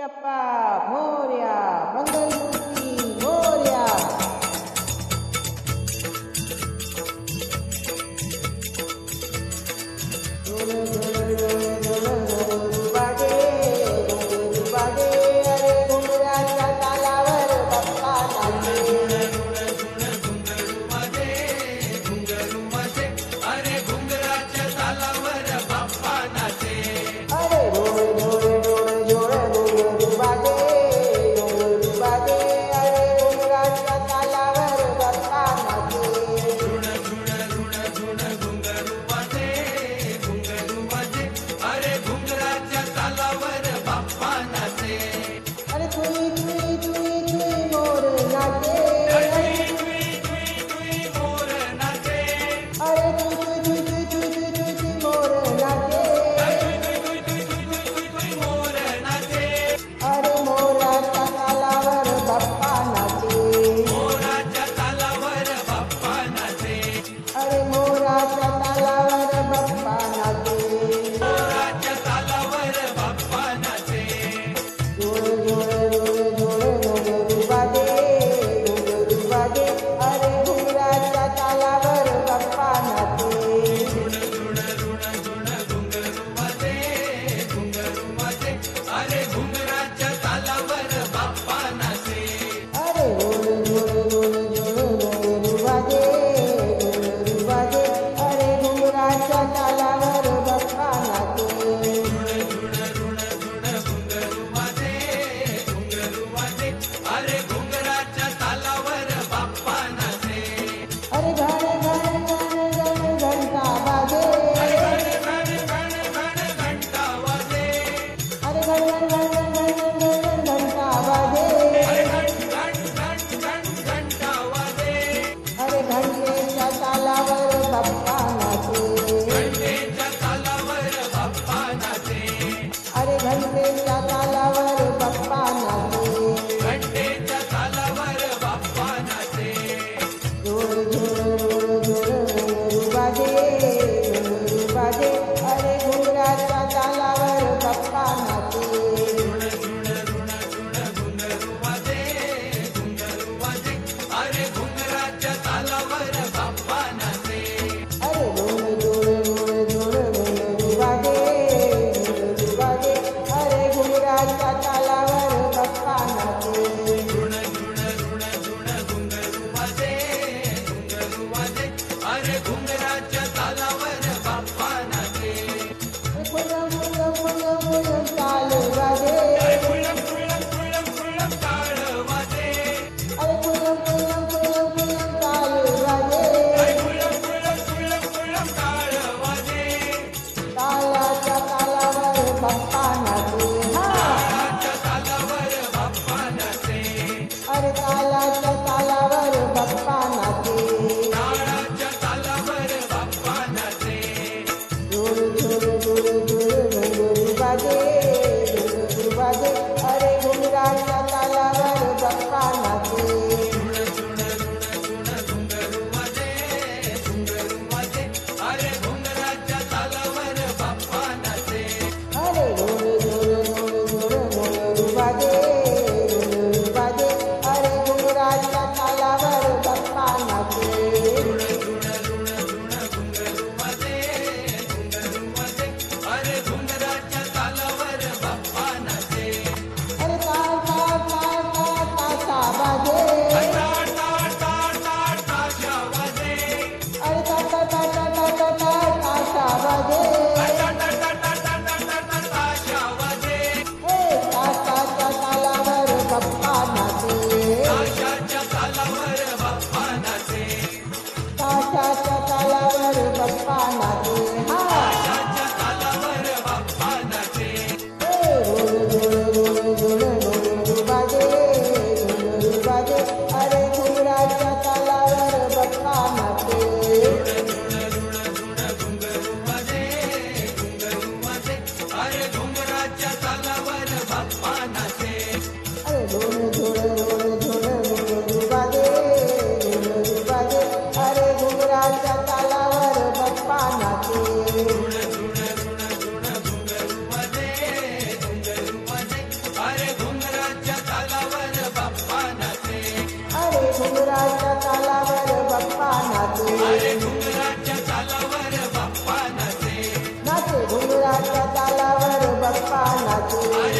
अप्पा मोर्या मंगलमूर्ती मोर्या बागे बागे अरे घुंगराच्या तालावर बाप्पा नाचे अरे डोळे डोळे डोळे डोळे बागे बागे अरे घुंगराच्या तालावर बाप्पा नाचे अरे तुई तुई तुई तुई मोर नाचे अरे तुई तुई तुई तुई मोर नाचे अरे मोराच्या तालावर बाप्पा नाचे अरे मोराच्या तालावर बाप्पा नाचे जोरे जोरे जोरे जोरे बागे बागे अरे घुंगराच्या तालावर बाप्पा नाचे अरे रोले रोले रोले रोले बागे बागे अरे घुंगराच्या तालावर बाप्पा नाचे अरे घण घण घण घण घंटा बाजे अरे घण घण घण घण घंटा बाजे अरे घंटेच्या तालावर बाप्पा नाचे अरे घंटेच्या तालावर बाप्पा नाचे जोरे जोरे जोरे जोरे बाजे बाजे अरे घुंगराच्या तालावर बाप्पा नाचे अरे डोळे डोळे डोळे डोळे डोळे बागे बागे अरे घुंगराच्या तालावर बाप्पा नाचे फुलम फुलम फुलम फुलम ताल वाजे अरे फुलम फुलम फुलम ताल वाजे तालाच्या तालावर बाप्पा नाचे अरे तालाच्या तालावर बाप्पा नाचे जोरे जोरे जोरे जोरे जोरे बाजे बाजे अरे घुंगराच्या तालावर बाप्पा नाचे अरे डोळे डोळे डोळे वाजे